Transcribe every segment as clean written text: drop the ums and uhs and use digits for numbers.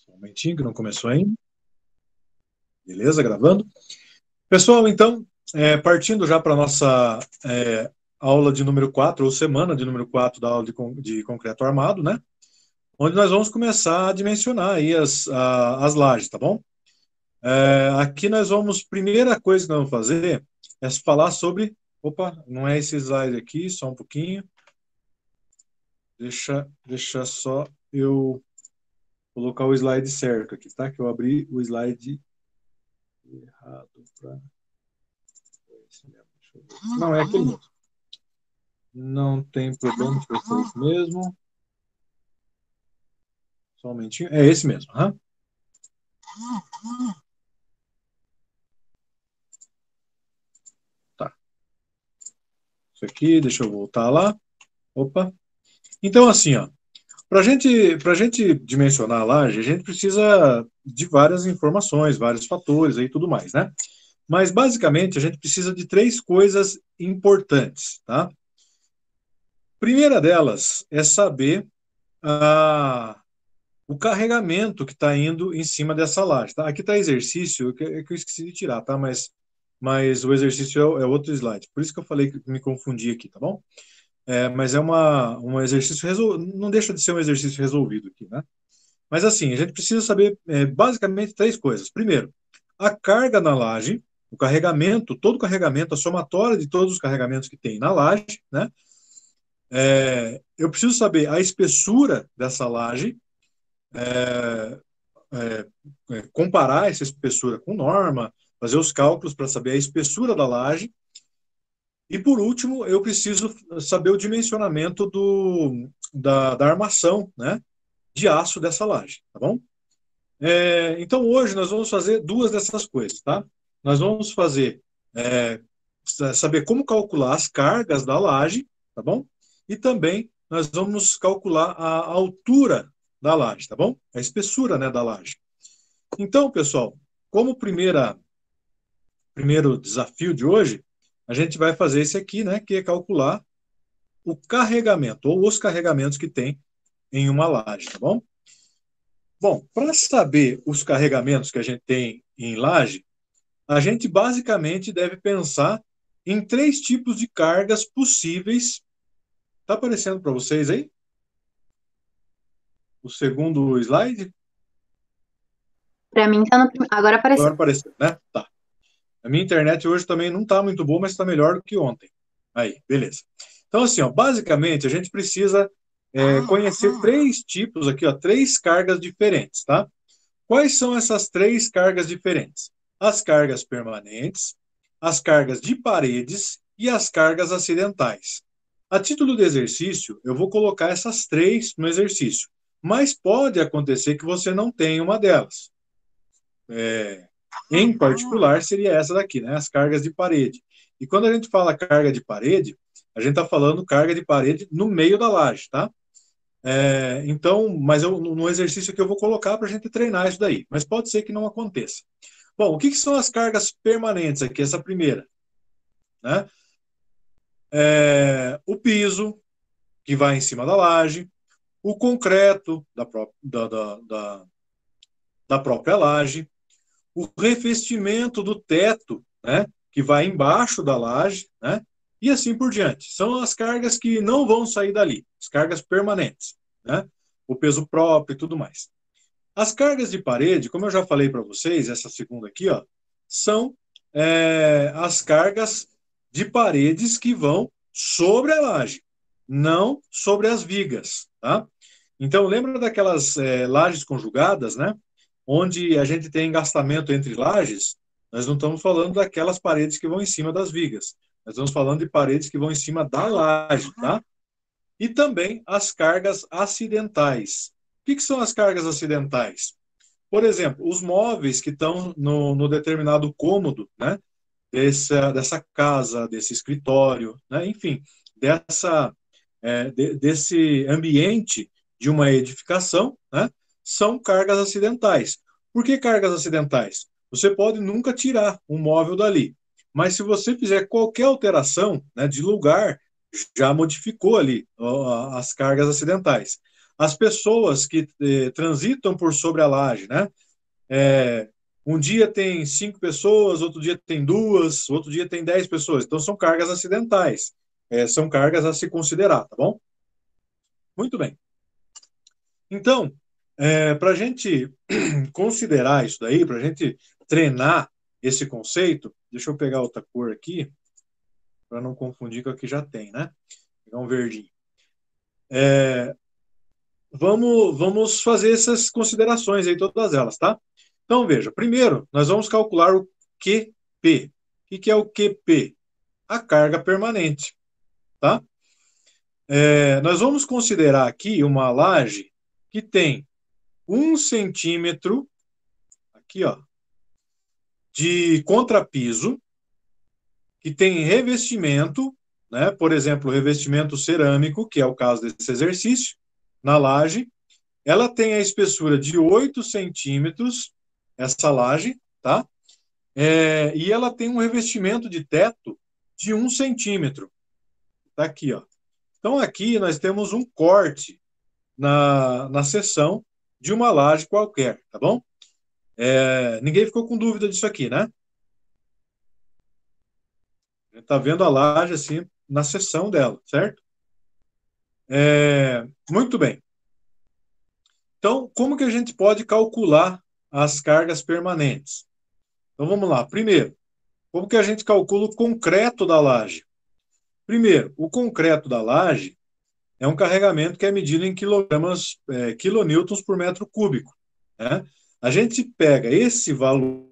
Um momentinho que não começou ainda. Beleza, gravando. Pessoal, então, partindo já para a nossa aula de número 4, ou semana de número 4 da aula de concreto armado, né? Onde nós vamos começar a dimensionar aí as lajes, tá bom? Aqui nós vamos, primeira coisa que nós vamos fazer é falar sobre, opa, não é esse slide aqui, só um pouquinho. Deixa só eu colocar o slide certo aqui, tá? Que eu abri o slide errado para... Não, é aquele mesmo. Não tem problema, foi isso mesmo. Só um momentinho. É esse mesmo. Uhum. Tá. Isso aqui, deixa eu voltar lá. Opa. Então, assim, ó. Para gente dimensionar a laje, a gente precisa de várias informações, vários fatores aí e tudo mais, né? Mas, basicamente, a gente precisa de 3 coisas importantes, tá? Primeira delas é saber o carregamento que está indo em cima dessa laje. Tá? Aqui está exercício, que eu esqueci de tirar, tá? Mas o exercício é outro slide. Por isso que eu falei que me confundi aqui, tá bom? Mas é um exercício, não deixa de ser um exercício resolvido aqui, né? Mas assim, a gente precisa saber basicamente 3 coisas. Primeiro, a carga na laje, o carregamento, todo o carregamento, a somatória de todos os carregamentos que tem na laje, né? Eu preciso saber a espessura dessa laje, comparar essa espessura com norma, fazer os cálculos para saber a espessura da laje. E, por último, eu preciso saber o dimensionamento da armação, né, de aço dessa laje, tá bom? Então, hoje nós vamos fazer 2 dessas coisas, tá? Nós vamos saber como calcular as cargas da laje, tá bom? E também nós vamos calcular a altura da laje, tá bom? A espessura, né, da laje. Então, pessoal, como primeiro desafio de hoje, a gente vai fazer esse aqui, né, que é calcular o carregamento, ou os carregamentos que tem em uma laje, tá bom? Bom, para saber os carregamentos que a gente tem em laje, a gente basicamente deve pensar em 3 tipos de cargas possíveis. Está aparecendo para vocês aí? O segundo slide? Para mim, tá agora apareceu. Agora apareceu, né? Tá. A minha internet hoje também não está muito boa, mas está melhor do que ontem. Aí, beleza. Então, assim, ó, basicamente, a gente precisa conhecer 3 tipos aqui, ó, 3 cargas diferentes, tá? Quais são essas 3 cargas diferentes? As cargas permanentes, as cargas de paredes e as cargas acidentais. A título de exercício, eu vou colocar essas 3 no exercício, mas pode acontecer que você não tenha uma delas. Em particular, seria essa daqui, né? As cargas de parede. E quando a gente fala carga de parede, a gente está falando carga de parede no meio da laje, tá? Então, mas no exercício que eu vou colocar para a gente treinar isso daí. Mas pode ser que não aconteça. Bom, o que são as cargas permanentes aqui? Essa primeira, né? O piso, que vai em cima da laje, o concreto da própria laje, o revestimento do teto, né, que vai embaixo da laje, né, e assim por diante. São as cargas que não vão sair dali, as cargas permanentes, né, o peso próprio e tudo mais. As cargas de parede, como eu já falei para vocês, essa segunda aqui, ó, são as cargas de paredes que vão sobre a laje, não sobre as vigas, tá? Então, lembra daquelas lajes conjugadas, né? Onde a gente tem engastamento entre lajes, nós não estamos falando daquelas paredes que vão em cima das vigas. Nós estamos falando de paredes que vão em cima da laje, tá? E também as cargas acidentais. O que são as cargas acidentais? Por exemplo, os móveis que estão no determinado cômodo, né? Dessa casa, desse escritório, né? Enfim, desse ambiente de uma edificação, né? São cargas acidentais. Por que cargas acidentais? Você pode nunca tirar um móvel dali, mas se você fizer qualquer alteração, né, de lugar, já modificou ali as cargas acidentais. as pessoas que transitam por sobre a laje, né? Um dia tem 5 pessoas, outro dia tem 2, outro dia tem 10 pessoas. Então, são cargas acidentais. São cargas a se considerar, tá bom? Muito bem. Então, para a gente considerar isso daí, para a gente treinar esse conceito, deixa eu pegar outra cor aqui, para não confundir com a que já tem, né? Pegar um verdinho. Vamos fazer essas considerações aí, todas elas, tá? Então, veja, primeiro, nós vamos calcular o QP. O que é o QP? A carga permanente, tá? Nós vamos considerar aqui uma laje que tem 1 centímetro, aqui, ó, de contrapiso, que tem revestimento, né? Por exemplo, revestimento cerâmico, que é o caso desse exercício, na laje. Ela tem a espessura de 8 centímetros, essa laje, tá? E ela tem um revestimento de teto de 1 centímetro. Tá aqui, ó. Então, aqui nós temos um corte na seção de uma laje qualquer, tá bom? Ninguém ficou com dúvida disso aqui, né? Tá vendo a laje assim na seção dela, certo? Muito bem. Então, como que a gente pode calcular as cargas permanentes? Então, vamos lá. Primeiro, como que a gente calcula o concreto da laje? Primeiro, o concreto da laje é um carregamento que é medido em quilogramas, quilonewtons por metro cúbico, né? A gente pega esse valor,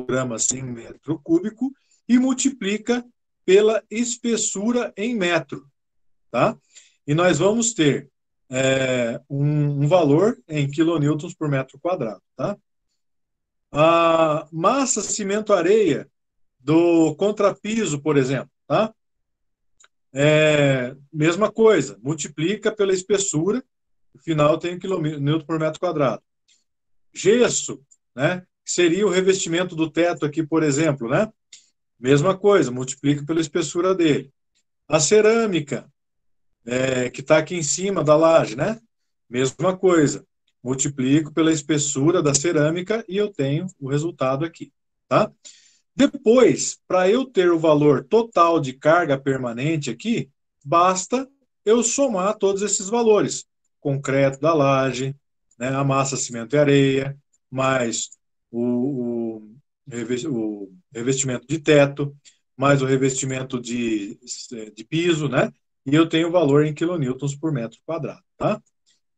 gramas em metro cúbico, e multiplica pela espessura em metro, tá? E nós vamos ter um valor em quilonewtons por metro quadrado, tá? A massa cimento-areia do contrapiso, por exemplo, tá? Mesma coisa, multiplica pela espessura, no final tem 1 kN por metro quadrado. Gesso, né? Seria o revestimento do teto aqui, por exemplo, né? Mesma coisa, multiplica pela espessura dele. A cerâmica, que está aqui em cima da laje, né? Mesma coisa, multiplico pela espessura da cerâmica e eu tenho o resultado aqui, tá? Depois, para eu ter o valor total de carga permanente aqui, basta eu somar todos esses valores. Concreto da laje, né, a massa, cimento e areia, mais o revestimento de teto, mais o revestimento de piso, né? E eu tenho o valor em quilonewtons por metro quadrado, tá?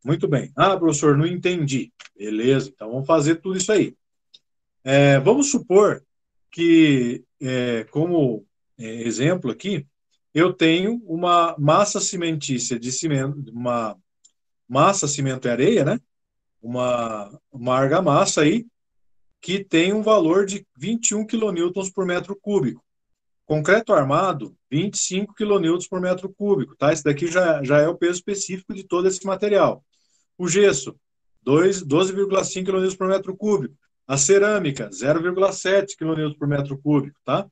Muito bem. Ah, professor, não entendi. Beleza, então vamos fazer tudo isso aí. Vamos supor que, como exemplo aqui, eu tenho uma massa cimentícia de cimento, uma massa, cimento e areia, né? Uma argamassa aí, que tem um valor de 21 quilonewtons por metro cúbico. Concreto armado, 25 quilonewtons por metro cúbico, tá? Esse daqui já é o peso específico de todo esse material. O gesso, 12,5 kN por metro cúbico. A cerâmica, 0,7 kN por metro cúbico, tá?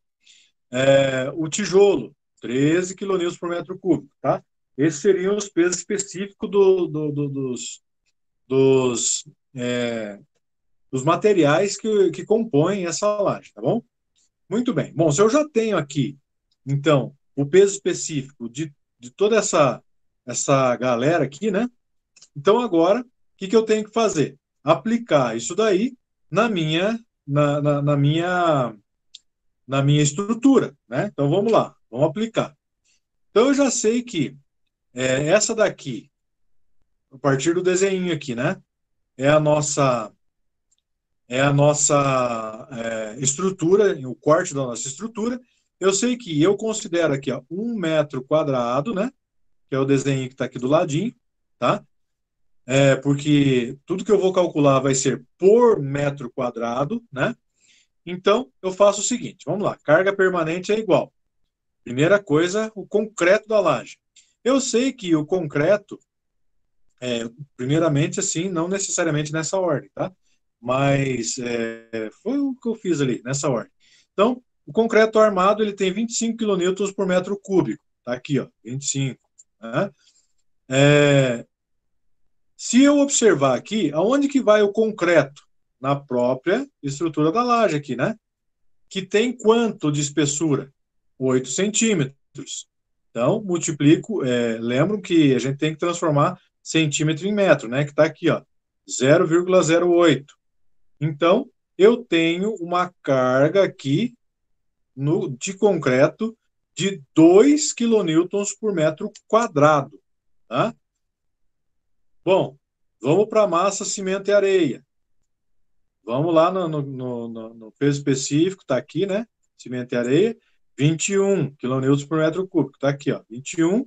O tijolo, 13 kN por metro cúbico, tá? Esses seriam os pesos específicos dos, dos materiais que compõem essa laje, tá bom? Muito bem. Bom, se eu já tenho aqui, então, o peso específico de toda essa galera aqui, né? Então, agora, o que eu tenho que fazer? Aplicar isso daí na minha, na minha estrutura, né? Então, vamos lá, vamos aplicar. Então, eu já sei que essa daqui, a partir do desenho aqui, né? É a nossa estrutura, o corte da nossa estrutura. Eu sei que eu considero aqui, ó, 1 metro quadrado, né? Que é o desenho que está aqui do ladinho, tá? Porque tudo que eu vou calcular vai ser por metro quadrado, né? Então, eu faço o seguinte, vamos lá, carga permanente é igual. Primeira coisa, o concreto da laje. Eu sei que o concreto, primeiramente, assim, não necessariamente nessa ordem, tá? Mas foi o que eu fiz ali, nessa ordem. Então, o concreto armado, ele tem 25 quilonewtons por metro cúbico. Tá aqui, ó, 25. Né? Se eu observar aqui, aonde que vai o concreto? Na própria estrutura da laje aqui, né? Que tem quanto de espessura? 8 centímetros. Então, multiplico, lembro que a gente tem que transformar centímetro em metro, né? Que está aqui, ó, 0,08. Então, eu tenho uma carga aqui de concreto de 2 quilonewtons por metro quadrado. Tá? Bom, vamos para massa, cimento e areia. Vamos lá no peso específico, está aqui, né? Cimento e areia, 21 quilonewtons por metro cúbico. Está aqui, ó, 21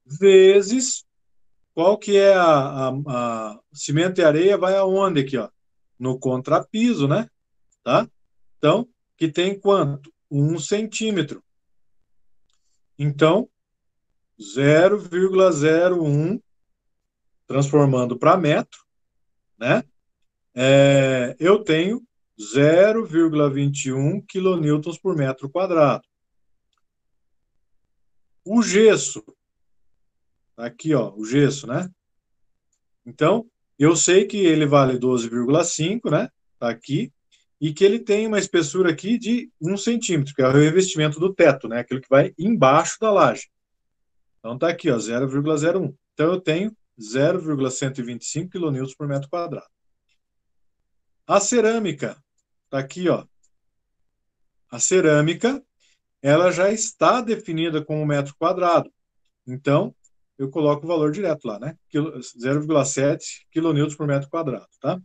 vezes qual que é a cimento e areia vai aonde aqui, ó? No contrapiso, né? Tá? Então, que tem quanto? 1 centímetro. Então, 0,01 transformando para metro, né? Eu tenho 0,21 quilonewtons por metro quadrado. O gesso, aqui, ó, o gesso, né? Então, eu sei que ele vale 12,5, né? Tá aqui. E que ele tem uma espessura aqui de 1 centímetro, que é o revestimento do teto, né? Aquilo que vai embaixo da laje. Então, tá aqui, ó, 0,01. Então, eu tenho 0,125 quilonewtons por metro quadrado. A cerâmica, tá aqui, ó. A cerâmica, ela já está definida como metro quadrado. Então, eu coloco o valor direto lá, né? 0,7 quilonewtons por metro quadrado, tá?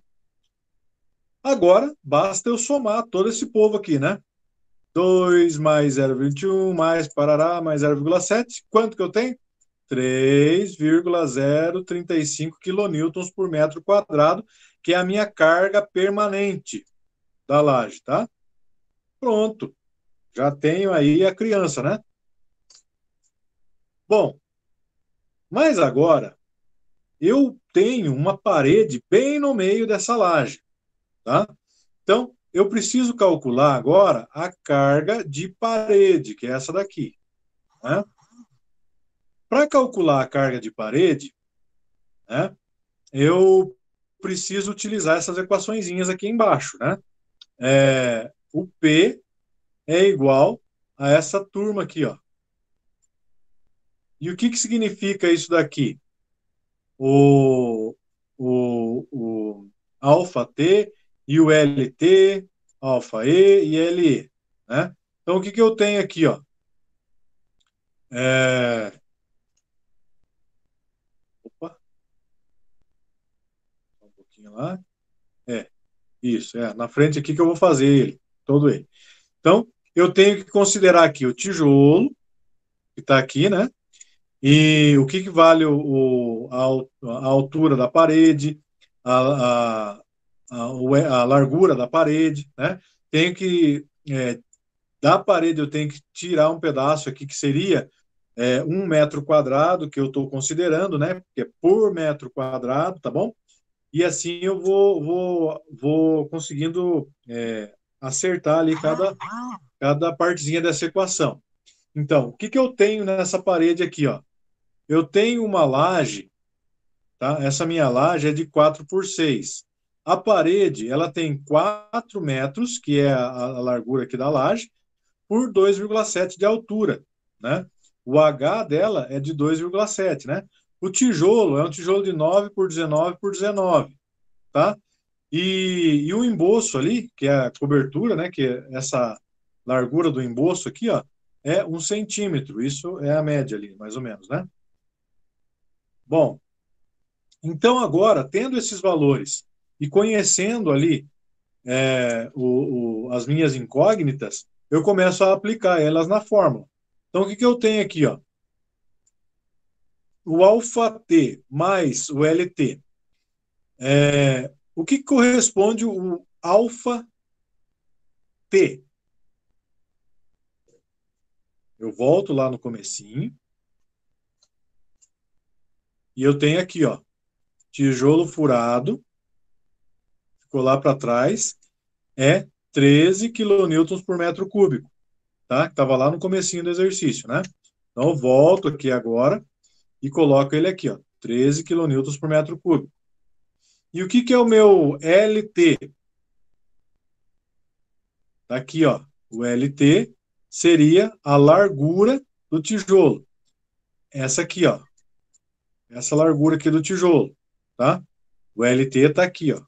Agora, basta eu somar todo esse povo aqui, né? 2 mais 0,21 mais parará mais 0,7. Quanto que eu tenho? 3,035 quilonewtons por metro quadrado, que é a minha carga permanente da laje, tá? Pronto. Já tenho aí a criança, né? Bom, mas agora eu tenho uma parede bem no meio dessa laje, tá? Então, eu preciso calcular agora a carga de parede, que é essa daqui, né? Para calcular a carga de parede, né, eu preciso utilizar essas equaçõezinhas aqui embaixo, né? O P é igual a essa turma aqui, ó. E o que significa isso daqui? O, o alfa T e o LT, alfa E e LE, né? Então, o que eu tenho aqui, ó? Opa, um pouquinho lá. Isso, na frente aqui que eu vou fazer ele, todo ele. Então, eu tenho que considerar aqui o tijolo, que está aqui, né? E o que vale a altura da parede, a, a largura da parede, né? Tenho que, da parede, eu tenho que tirar um pedaço aqui que seria 1 metro quadrado, que eu estou considerando, né? Que é por metro quadrado, tá bom? E assim eu vou conseguindo acertar ali cada partezinha dessa equação. Então, o que eu tenho nessa parede aqui, ó? Eu tenho uma laje, tá? Essa minha laje é de 4 por 6. A parede, ela tem 4 metros, que é a largura aqui da laje, por 2,7 de altura, né? O H dela é de 2,7, né? O tijolo é um tijolo de 9 por 19 por 19, tá? E o emboço ali, que é a cobertura, né? Que é essa largura do emboço aqui, ó, é 1 centímetro. Isso é a média ali, mais ou menos, né? Bom, então agora, tendo esses valores e conhecendo ali as minhas incógnitas, eu começo a aplicar elas na fórmula. Então, o que eu tenho aqui, ó? O alfa T mais o LT. O que corresponde o alfa T? Eu volto lá no comecinho e eu tenho aqui, ó, tijolo furado, ficou lá para trás, é 13 quilonewtons por metro cúbico, tá? Que estava lá no comecinho do exercício, né? Então, eu volto aqui agora e coloco ele aqui, ó, 13 quilonewtons por metro cúbico. E o que é o meu LT? Tá aqui, ó. O LT seria a largura do tijolo. Essa aqui, ó. Essa largura aqui do tijolo, tá? O LT está aqui, ó.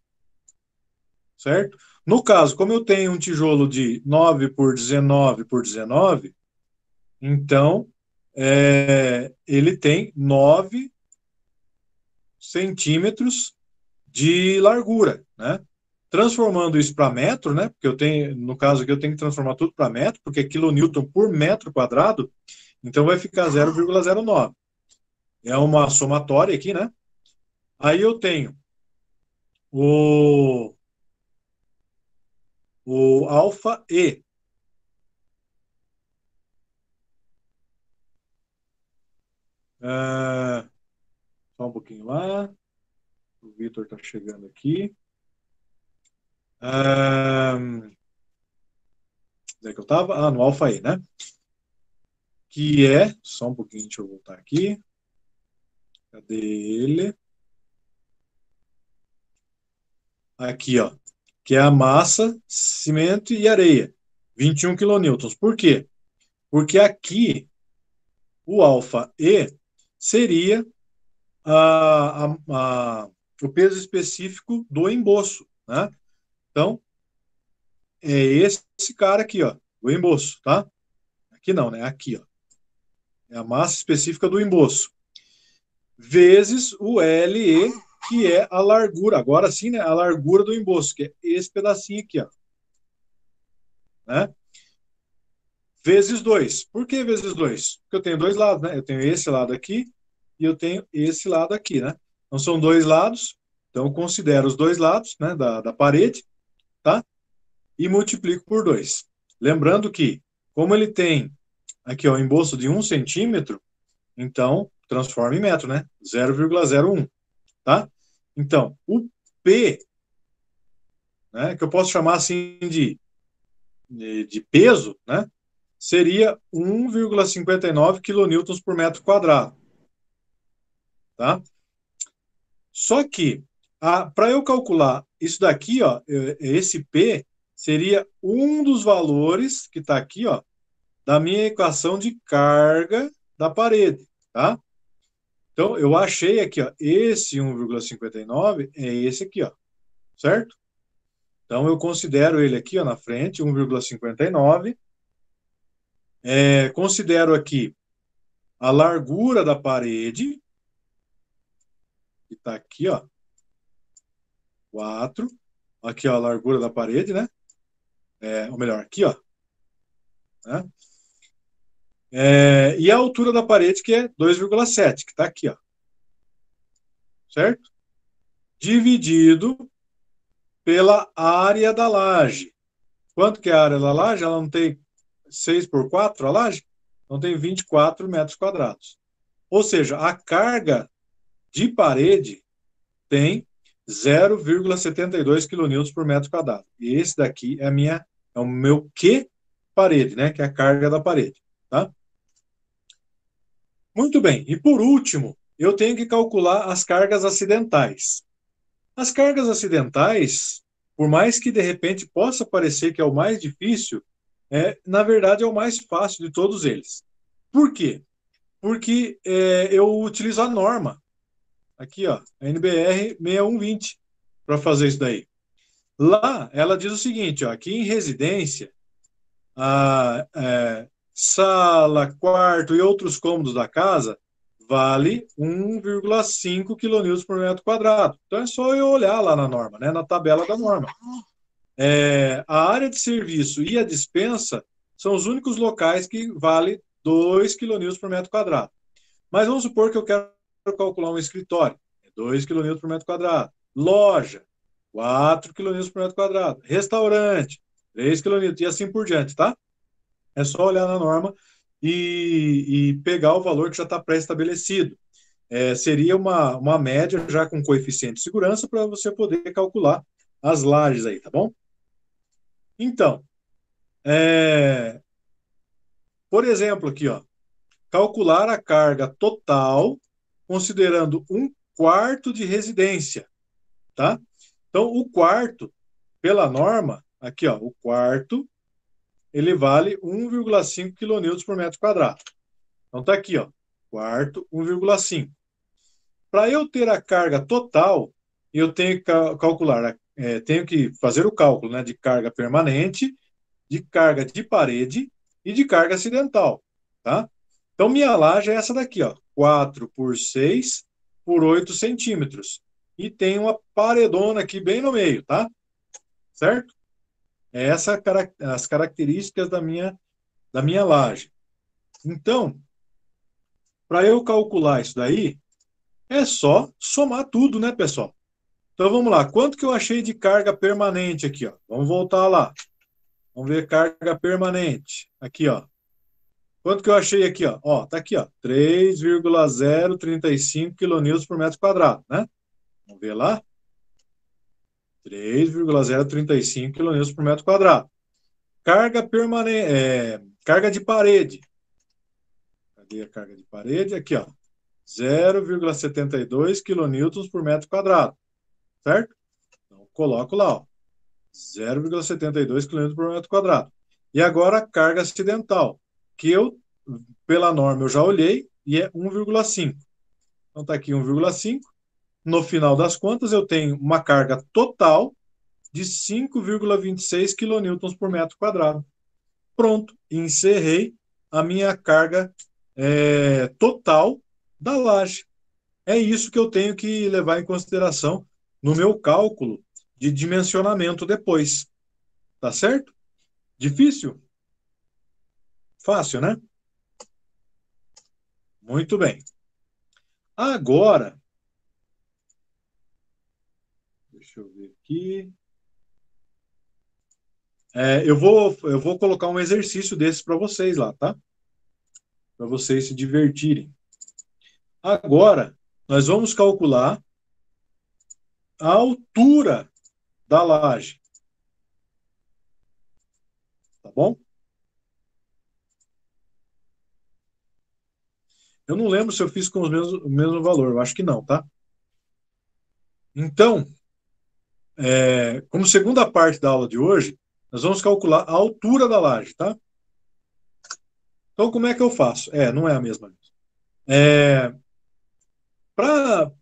Certo? No caso, como eu tenho um tijolo de 9 por 19 por 19, então ele tem 9 centímetros de largura, né? Transformando isso para metro, né? Porque eu tenho, no caso aqui, eu tenho que transformar tudo para metro, porque é quilonewton por metro quadrado, então vai ficar 0,09. É uma somatória aqui, né? Aí eu tenho o, o alfa E. Ah, só um pouquinho lá. O Vitor está chegando aqui. Onde é que eu estava? Ah, no alfa E, né? Que é. Só um pouquinho, deixa eu voltar aqui. Cadê ele? Aqui, ó. Que é a massa, cimento e areia. 21 quilonewtons. Por quê? Porque aqui o alfa E seria o peso específico do emboço, né? Então, é esse cara aqui, ó, o emboço, tá? Aqui não, né? Aqui, ó. É a massa específica do emboço. Vezes o LE, que é a largura. Agora sim, né? A largura do emboço, que é esse pedacinho aqui, ó. Né? Vezes 2. Por que vezes 2? Porque eu tenho dois lados, né? Eu tenho esse lado aqui e eu tenho esse lado aqui, né? Então são dois lados. Então eu considero os dois lados, né, da parede, tá? E multiplico por 2. Lembrando que, como ele tem aqui, ó, o emboço de 1 centímetro, então transforma em metro, né? 0,01, tá? Então, o P, né, que eu posso chamar assim de peso, né, seria 1,59 quilonewtons por metro quadrado, tá? Só que, para eu calcular isso daqui, ó, esse P seria um dos valores que está aqui, ó, da minha equação de carga da parede, tá? Então, eu achei aqui, ó, esse 1,59 é esse aqui, ó, certo? Então, eu considero ele aqui, ó, na frente, 1,59. Considero aqui a largura da parede, que está aqui, ó, 4. Aqui, ó, a largura da parede, né? Ou melhor, aqui, ó. Né? E a altura da parede, que é 2,7, que está aqui, ó. Certo? Dividido pela área da laje. Quanto que é a área da laje? Ela não tem 6 por 4, a laje? Então tem 24 metros quadrados. Ou seja, a carga de parede tem 0,72 quilonewtons por metro quadrado. E esse daqui é o meu Q parede, né? Que é a carga da parede. Tá? Muito bem. E por último, eu tenho que calcular as cargas acidentais. As cargas acidentais, por mais que de repente possa parecer que é o mais difícil, na verdade é o mais fácil de todos eles. Por quê? Porque eu utilizo a norma, aqui, ó, a NBR 6120, para fazer isso daí. Lá, ela diz o seguinte, ó, aqui em residência, a sala, quarto e outros cômodos da casa vale 1,5 quilonewtons por metro quadrado. Então é só eu olhar lá na norma, né, na tabela da norma. A área de serviço e a dispensa são os únicos locais que vale 2 quilonewtons por metro quadrado. Mas vamos supor que eu quero calcular um escritório, 2 quilonewtons por metro quadrado. Loja, 4 quilonewtons por metro quadrado. Restaurante, 3 quilonewtons, e assim por diante, tá? É só olhar na norma e pegar o valor que já está pré-estabelecido. Seria uma média já com coeficiente de segurança para você poder calcular as lajes aí, tá bom? Então, por exemplo, aqui, ó, calcular a carga total considerando um quarto de residência, tá? Então, o quarto, pela norma, aqui, ó, o quarto, ele vale 1,5 kN por metro quadrado. Então, tá aqui, ó, quarto, 1,5. Para eu ter a carga total, eu tenho que calcular, tenho que fazer o cálculo, né, de carga permanente, de carga de parede e de carga acidental, tá? Então, minha laje é essa daqui, ó, 4 por 6 por 8 centímetros. E tem uma paredona aqui bem no meio, tá? Certo? Essas as características da minha laje. Então, para eu calcular isso daí, é só somar tudo, né, pessoal? Então, vamos lá. Quanto que eu achei de carga permanente aqui, ó? Vamos voltar lá. Vamos ver carga permanente. Aqui, ó. Quanto que eu achei aqui, ó? Ó, tá aqui, ó. 3,035 kN por metro quadrado, né? Vamos ver lá. 3,035 kN por metro quadrado. Carga permanente, carga de parede. Cadê a carga de parede? Aqui, ó. 0,72 kN por metro quadrado. Certo? Então, coloco lá, ó. 0,72 kN por metro quadrado. E agora a carga acidental, que eu, pela norma, eu já olhei, e é 1,5. Então está aqui 1,5. No final das contas, eu tenho uma carga total de 5,26 kN por metro quadrado. Pronto, encerrei a minha carga total da laje. É isso que eu tenho que levar em consideração no meu cálculo de dimensionamento depois. Tá certo? Difícil? Fácil, né? Muito bem. Agora, deixa eu ver aqui. Eu vou colocar um exercício desses para vocês lá, tá? Para vocês se divertirem. Agora, nós vamos calcular a altura da laje. Tá bom? Eu não lembro se eu fiz com o mesmo valor. Eu acho que não, tá? Então, como segunda parte da aula de hoje, nós vamos calcular a altura da laje, tá? Então, como é que eu faço? Não é a mesma.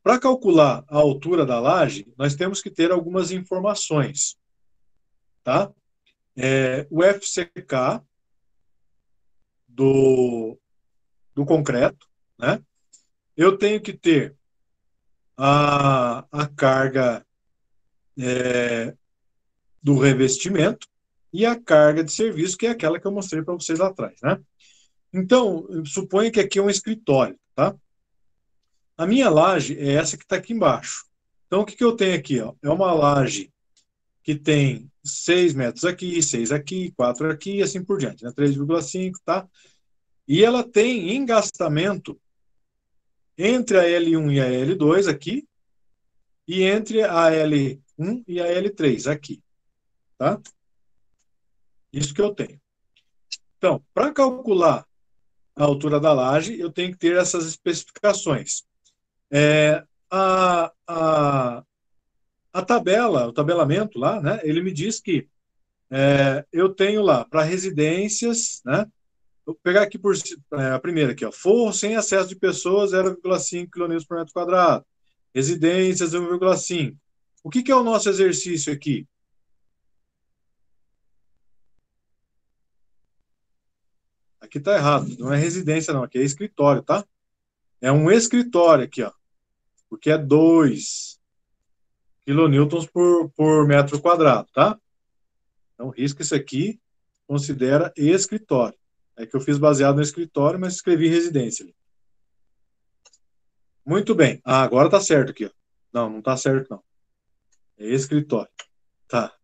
Para calcular a altura da laje, nós temos que ter algumas informações, tá? O FCK do concreto, né? Eu tenho que ter a carga do revestimento e a carga de serviço, que é aquela que eu mostrei para vocês lá atrás, né? Então, suponha que aqui é um escritório, tá? A minha laje é essa que está aqui embaixo. Então, o que eu tenho aqui? Ó? É uma laje que tem 6 metros aqui, 6 aqui, 4 aqui e assim por diante, né? 3,5, tá? E ela tem engastamento entre a L1 e a L2 aqui e entre a L1 e a L3 aqui, tá? Isso que eu tenho. Então, para calcular a altura da laje, eu tenho que ter essas especificações. A, a, a tabela, o tabelamento lá, né, ele me diz que eu tenho lá para residências, né, vou pegar aqui a primeira aqui, ó, forro sem acesso de pessoas, 0,5 kN por metro quadrado. Residências, 1,5. O que é o nosso exercício aqui? Aqui está errado, não é residência não, aqui é escritório, tá? É um escritório aqui, ó, porque é 2 kilonewtons por metro quadrado, tá? Então, risca isso aqui, considera escritório. É que eu fiz baseado no escritório, mas escrevi residência ali. Muito bem. Agora tá certo aqui, ó. Não, não tá certo, não. É escritório. Tá.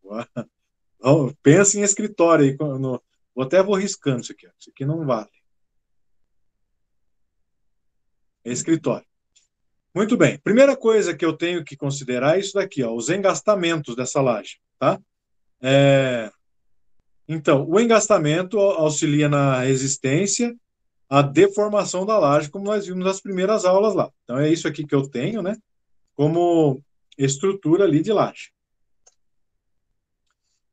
Pensa em escritório aí. Vou riscando isso aqui, ó. Isso aqui não vale. É escritório. Muito bem. Primeira coisa que eu tenho que considerar é isso daqui, ó, os engastamentos dessa laje, tá? Então, o engastamento auxilia na resistência, a deformação da laje, como nós vimos nas primeiras aulas lá. Então, é isso aqui que eu tenho, né? Como estrutura ali de laje.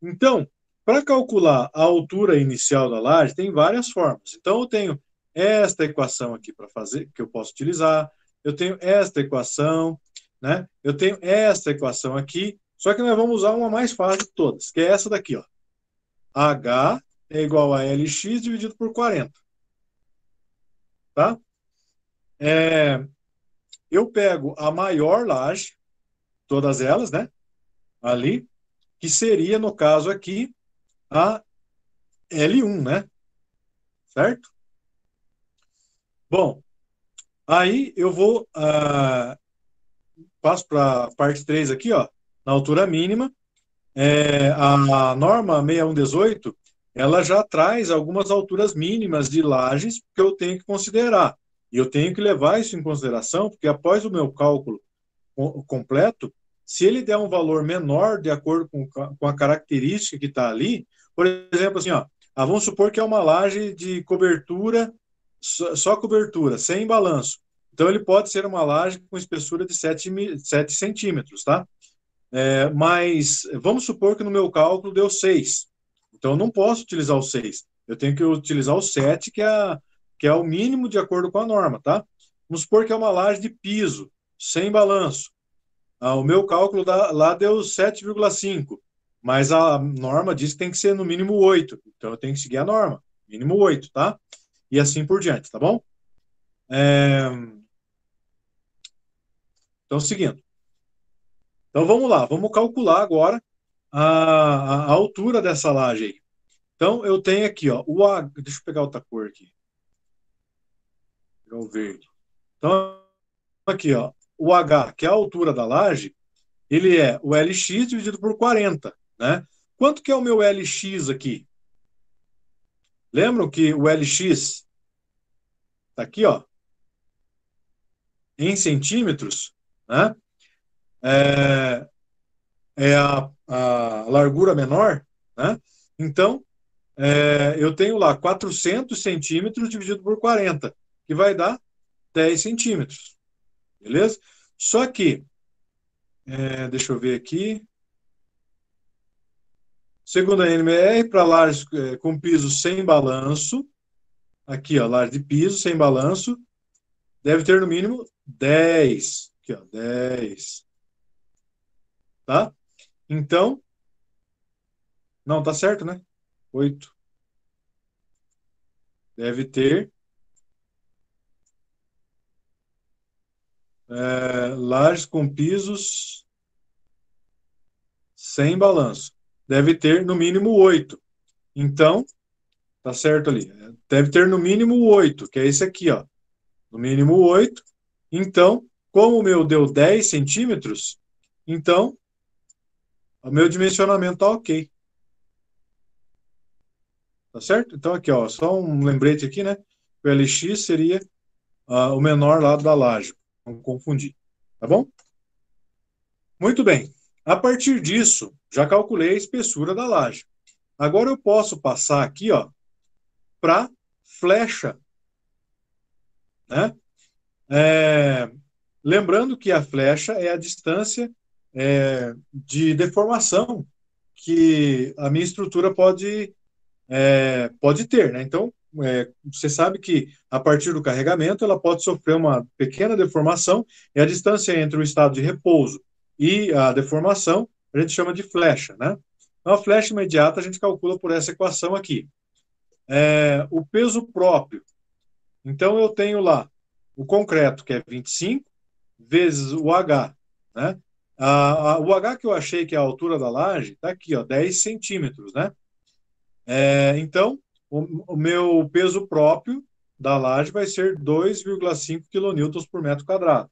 Então, para calcular a altura inicial da laje, tem várias formas. Então, eu tenho esta equação aqui para fazer, que eu posso utilizar, eu tenho esta equação, né? Eu tenho esta equação aqui, só que nós vamos usar uma mais fácil de todas, que é essa daqui, ó. H é igual a LX dividido por 40. Tá? Eu pego a maior laje, todas elas, né? Ali, que seria, no caso aqui, a L1, né? Certo? Bom, aí eu vou, passo para a parte 3 aqui, ó, na altura mínima. A norma 6118, ela já traz algumas alturas mínimas de lajes que eu tenho que considerar. E eu tenho que levar isso em consideração, porque após o meu cálculo completo, se ele der um valor menor de acordo com a característica que está ali, por exemplo, assim, ó, vamos supor que é uma laje de cobertura, só cobertura, sem balanço. Então, ele pode ser uma laje com espessura de 7 centímetros, tá? Mas vamos supor que no meu cálculo deu 6. Então, eu não posso utilizar o 6. Eu tenho que utilizar o 7, que é o mínimo de acordo com a norma, tá? Vamos supor que é uma laje de piso, sem balanço. O meu cálculo lá deu 7,5, mas a norma diz que tem que ser no mínimo 8. Então, eu tenho que seguir a norma, mínimo 8, tá? E assim por diante, tá bom? Então, seguindo. Então, vamos lá, vamos calcular agora a altura dessa laje aí. Então, eu tenho aqui, ó, deixa eu pegar outra cor aqui. O verde. Então, aqui, ó, o H, que é a altura da laje, ele é o LX dividido por 40, né? Quanto que é o meu LX aqui? Lembram que o LX está aqui, ó, em centímetros, né? É, é a largura menor, né? Então, eu tenho lá 400 centímetros dividido por 40, que vai dar 10 centímetros, beleza? Só que, deixa eu ver aqui, segundo a NMR, para lajes com piso sem balanço, aqui, ó, laje de piso sem balanço, deve ter no mínimo 10. Aqui, ó, 10. Tá? Então, não, tá certo, né? 8. Deve ter lajes com pisos sem balanço. Deve ter no mínimo 8. Então, tá certo ali. Deve ter no mínimo 8, que é esse aqui, ó. No mínimo 8. Então, como o meu deu 10 centímetros, então, o meu dimensionamento tá ok. Tá certo? Então, aqui, ó, só um lembrete aqui, né? O LX seria o menor lado da laje. Não confundir. Tá bom? Muito bem. A partir disso, já calculei a espessura da laje. Agora eu posso passar aqui, ó, para flecha, né? Lembrando que a flecha é a distância de deformação que a minha estrutura pode ter, né? Então, você sabe que a partir do carregamento ela pode sofrer uma pequena deformação e a distância entre o estado de repouso e a deformação a gente chama de flecha, né? Então, a flecha imediata a gente calcula por essa equação aqui. O peso próprio. Então, eu tenho lá o concreto, que é 25, vezes o H, né? O H que eu achei que é a altura da laje, está aqui, ó, 10 centímetros, né? Então, o meu peso próprio da laje vai ser 2,5 kN por metro quadrado.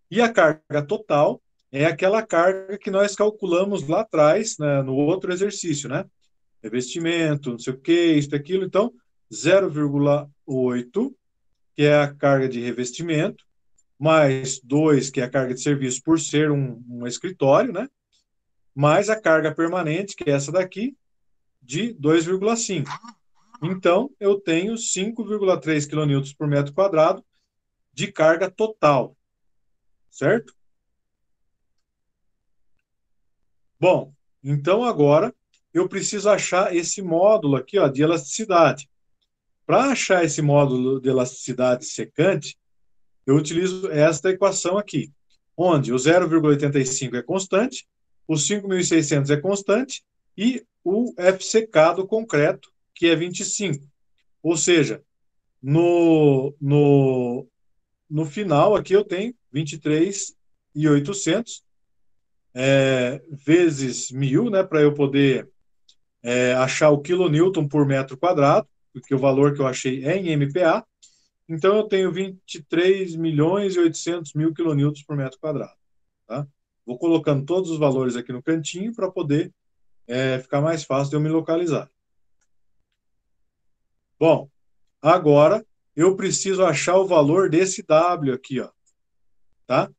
E a carga total é aquela carga que nós calculamos lá atrás, né, no outro exercício, né? Revestimento, não sei o que, isso, aquilo. Então, 0,8, que é a carga de revestimento, mais 2, que é a carga de serviço por ser um escritório, né? Mais a carga permanente, que é essa daqui, de 2,5. Então, eu tenho 5,3 kN por metro quadrado de carga total, certo? Bom, então agora eu preciso achar esse módulo aqui, ó, de elasticidade. Para achar esse módulo de elasticidade secante, eu utilizo esta equação aqui, onde o 0,85 é constante, o 5.600 é constante e o FCK do concreto, que é 25. Ou seja, no final aqui eu tenho 23.800 vezes 1.000, né, para eu poder achar o quilonewton por metro quadrado, porque o valor que eu achei é em MPa. Então, eu tenho 23.800.000 quilonewtons por metro quadrado. Tá? Vou colocando todos os valores aqui no cantinho para poder ficar mais fácil de eu me localizar. Bom, agora eu preciso achar o valor desse W aqui, ó, tá?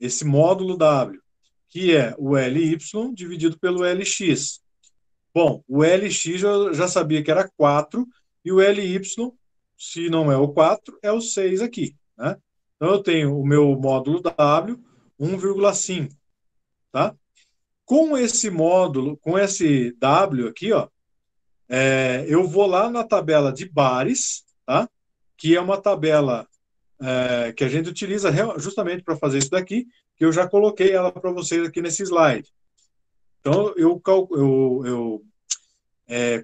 Esse módulo W, que é o LY dividido pelo LX. Bom, o LX eu já sabia que era 4, e o LY, se não é o 4, é o 6 aqui, né? Então, eu tenho o meu módulo W, 1,5, tá? Com esse módulo, com esse W aqui, ó, eu vou lá na tabela de bares, tá? Que é uma tabela que a gente utiliza justamente para fazer isso daqui, que eu já coloquei ela para vocês aqui nesse slide. Então, eu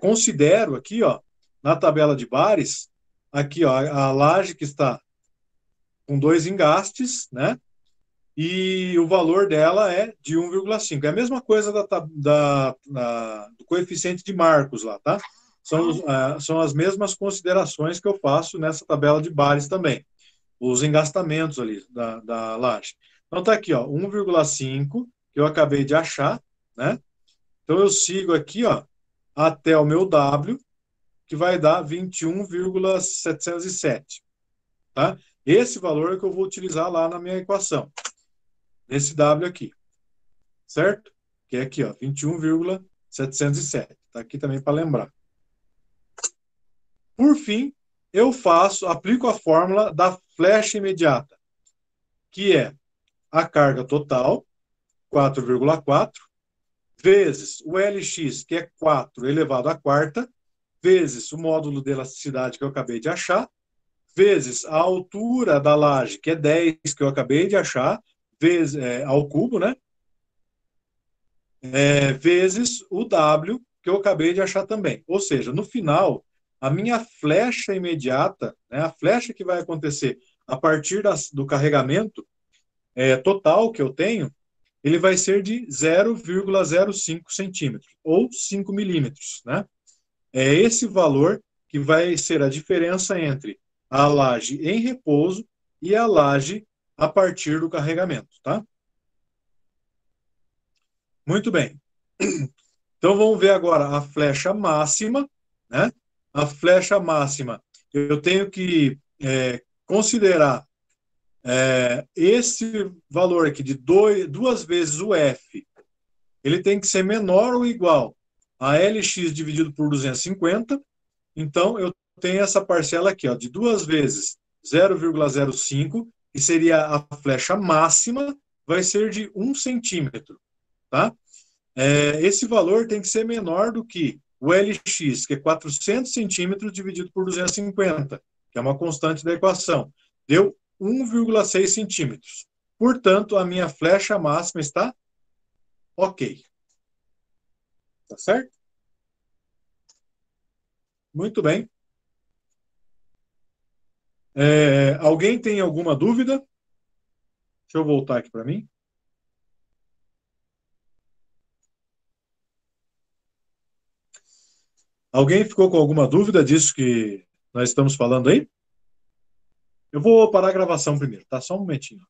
considero aqui, ó, na tabela de bares, aqui, ó, a laje que está com 2 engastes, né? E o valor dela é de 1,5. É a mesma coisa do coeficiente de Marcos lá, tá? São as mesmas considerações que eu faço nessa tabela de bares também. Os engastamentos ali da laje. Então tá aqui, ó, 1,5, que eu acabei de achar, né? Então eu sigo aqui, ó, até o meu W, que vai dar 21,707, tá? Esse valor é que eu vou utilizar lá na minha equação, nesse W aqui, certo? Que é aqui, ó, 21,707. Tá aqui também para lembrar. Por fim, eu aplico a fórmula da flecha imediata, que é a carga total, 4,4, vezes o LX, que é 4 elevado à quarta, vezes o módulo de elasticidade que eu acabei de achar, vezes a altura da laje, que é 10, que eu acabei de achar, vezes, ao cubo, né? Vezes o W, que eu acabei de achar também. Ou seja, no final, a minha flecha imediata, né, a flecha que vai acontecer a partir do carregamento total que eu tenho, ele vai ser de 0,05 centímetros, ou 5 milímetros, né? É esse valor que vai ser a diferença entre a laje em repouso e a laje a partir do carregamento, tá? Muito bem. Então vamos ver agora a flecha máxima, né? A flecha máxima, eu tenho que considerar esse valor aqui de 2 vezes o F, ele tem que ser menor ou igual a LX dividido por 250. Então, eu tenho essa parcela aqui, ó, de 2 vezes 0,05, que seria a flecha máxima, vai ser de 1 centímetro, tá? Esse valor tem que ser menor do que o LX, que é 400 centímetros dividido por 250, que é uma constante da equação. Deu 1,6 centímetros. Portanto, a minha flecha máxima está ok. Tá certo? Muito bem. Alguém tem alguma dúvida? Deixa eu voltar aqui para mim. Alguém ficou com alguma dúvida disso que nós estamos falando aí? Eu vou parar a gravação primeiro, tá? Só um momentinho.